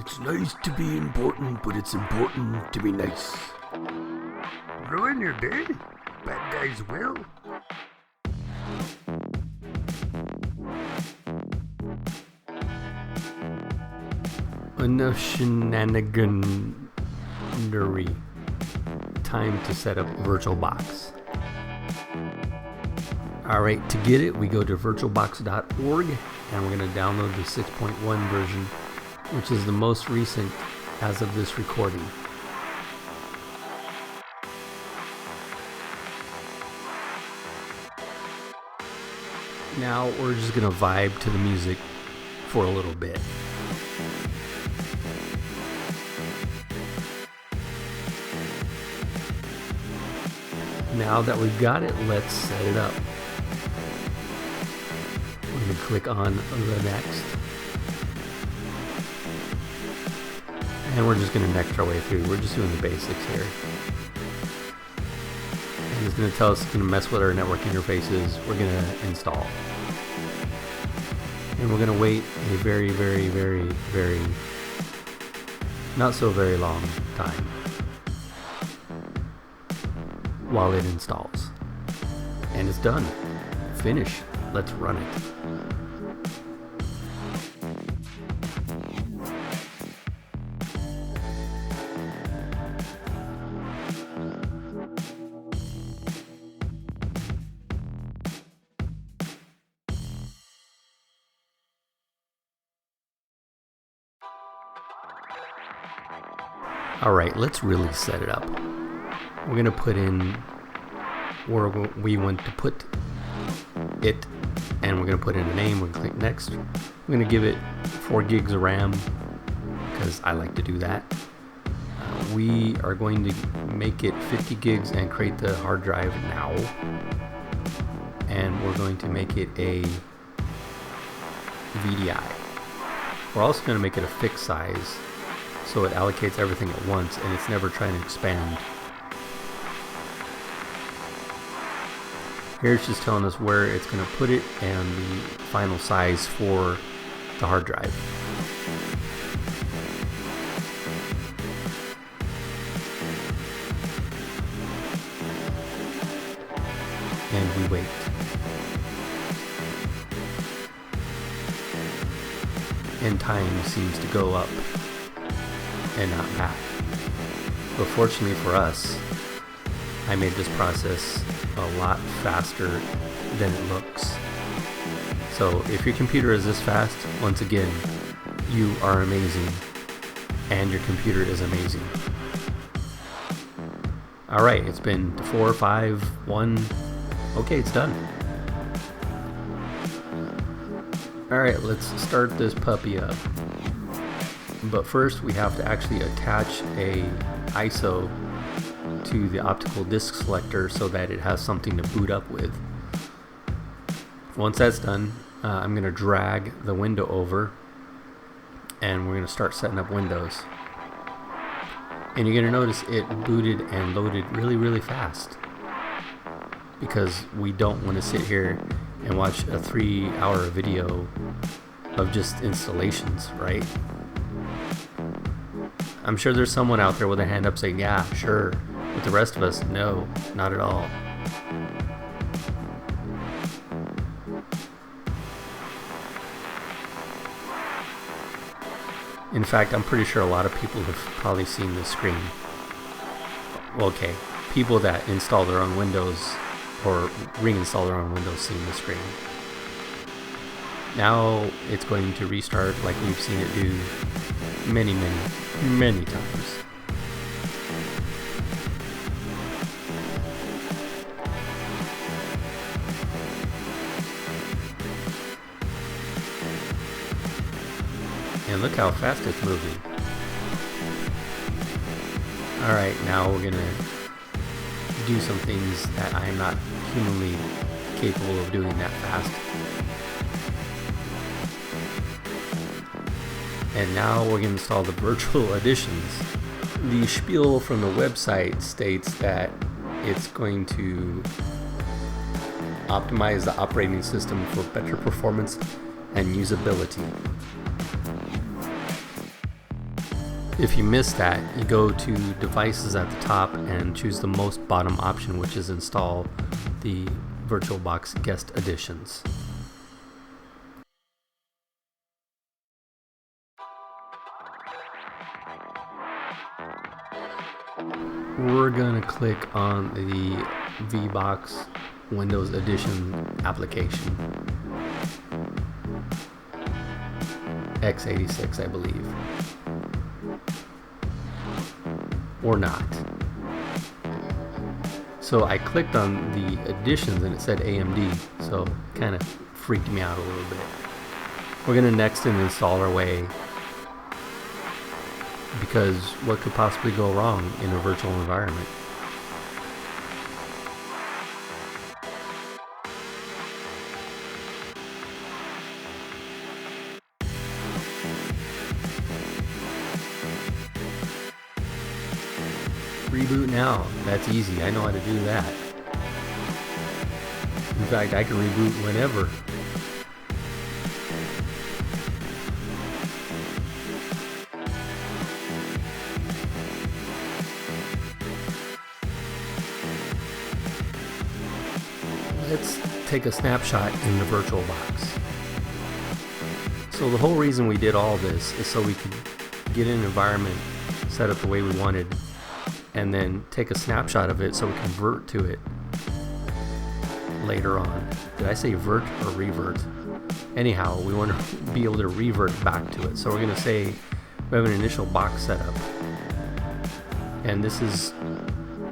It's nice to be important, but it's important to be nice. Ruin your day? Bad guys will. Enough shenaniganery. Time to set up VirtualBox. Alright, to get it, we go to virtualbox.org and we're going to download the 6.1 version, which is the most recent as of this recording. Now we're just going to vibe to the music for a little bit. Now that we've got it, let's set it up. We're going to click on the next. And we're just going to next our way through. We're just doing the basics here. And it's going to tell us it's going to mess with our network interfaces. We're going to install. And we're going to wait a very, not so very long time while it installs. And it's done. Finish. Let's run it. Alright, let's really set it up. We're going to put in where we want to put it, and we're going to put in a name. We're going to click next. We're going to give it 4 gigs of RAM because I like to do that. We are going to make it 50 gigs and create the hard drive now. And we're going to make it a VDI. We're also going to make it a fixed size so it allocates everything at once and it's never trying to expand. Here it's just telling us where it's going to put it and the final size for the hard drive. And we wait. And time seems to go up and not back. But fortunately for us, I made this process a lot faster than it looks. So if your computer is this fast, once again, you are amazing and your computer is amazing. Alright, it's been 4, 5, 1. Okay, it's done. Alright, let's start this puppy up. But first we have to actually attach a ISO to the optical disc selector so that it has something to boot up with. Once that's done, I'm going to drag the window over and we're going to start setting up Windows. And you're going to notice it booted and loaded really fast because we don't want to sit here and watch a 3-hour video of just installations, right? I'm sure there's someone out there with a hand up saying, yeah, sure. But the rest of us, no, not at all. In fact, I'm pretty sure a lot of people have probably seen this screen. Well, okay, people that install their own Windows or reinstall their own Windows seen the screen. Now it's going to restart like we've seen it do many times. And look how fast it's moving. Alright, now we're gonna do some things that I am not humanly capable of doing that fast. And now we're going to install the virtual editions. The spiel from the website states that it's going to optimize the operating system for better performance and usability. If you miss that, you go to Devices at the top and choose the most bottom option, which is Install the VirtualBox Guest Editions. We're going to click on the VBox Windows Edition application. x86, I believe. Or not. So I clicked on the editions and it said AMD, so it kind of freaked me out a little bit. We're going to next and install our way, because what could possibly go wrong in a virtual environment? Reboot now. That's easy. I know how to do that. In fact, I can reboot whenever. Let's take a snapshot in the VirtualBox. So the whole reason we did all this is so we could get an environment set up the way we wanted, and then take a snapshot of it so we can vert to it later on. Did I say vert or revert? Anyhow, we want to be able to revert back to it. So we're going to say we have an initial box setup, and this is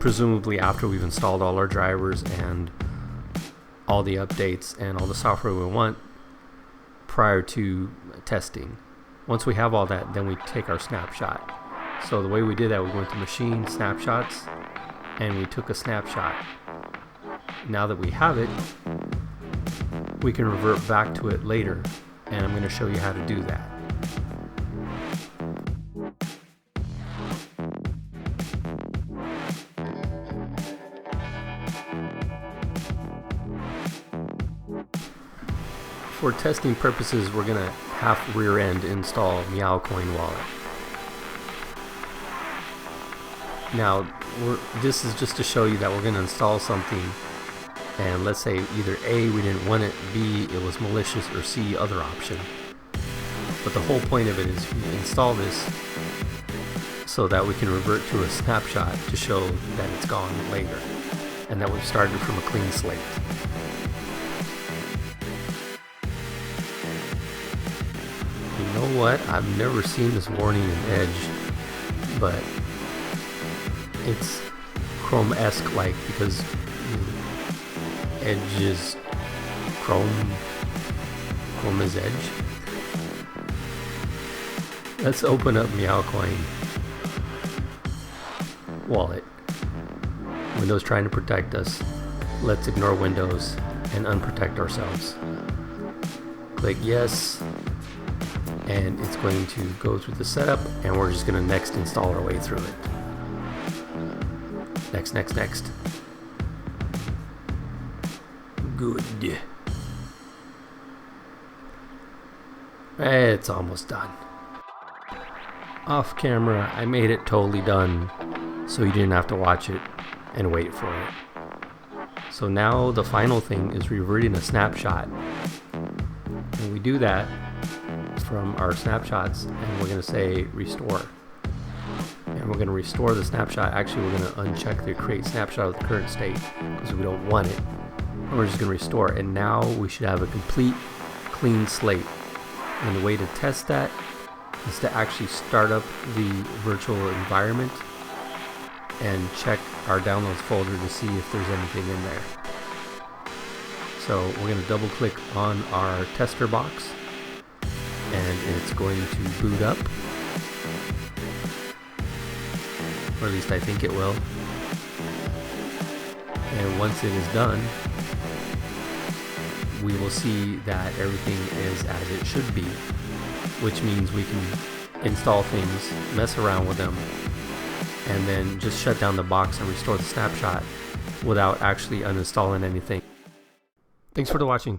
presumably after we've installed all our drivers and all the updates and all the software we want prior to testing. Once we have all that, then we take our snapshot. So the way we did that, we went to Machine, Snapshots, and we took a snapshot. Now that we have it, we can revert back to it later, and I'm going to show you how to do that. For testing purposes, we're going to half rear end install MeowCoin Wallet. Now, this is just to show you that we're going to install something, and let's say either A, we didn't want it, B, it was malicious, or C, other option. But the whole point of it is we install this so that we can revert to a snapshot to show that it's gone later, and that we've started from a clean slate. You know what? I've never seen this warning in Edge, but it's Chrome-esque like, because Edge is Chrome is Edge. Let's open up MeowCoin Wallet. Windows trying to protect us. Let's ignore Windows and unprotect ourselves. Click yes, and it's going to go through the setup, and we're just going to next install our way through it. Next. Good. It's almost done. Off camera, I made it totally done, so you didn't have to watch it and wait for it. So now the final thing is reverting a snapshot. And we do that from our snapshots, and we're going to say restore. And we're going to restore the snapshot. Actually, we're going to uncheck the create snapshot of the current state because we don't want it. And we're just going to restore. And now we should have a complete clean slate. And the way to test that is to actually start up the virtual environment and check our downloads folder to see if there's anything in there. So we're going to double click on our tester box, and it's going to boot up, or at least I think it will. And once it is done, we will see that everything is as it should be, which means we can install things, mess around with them, and then just shut down the box and restore the snapshot without actually uninstalling anything. Thanks for the watching.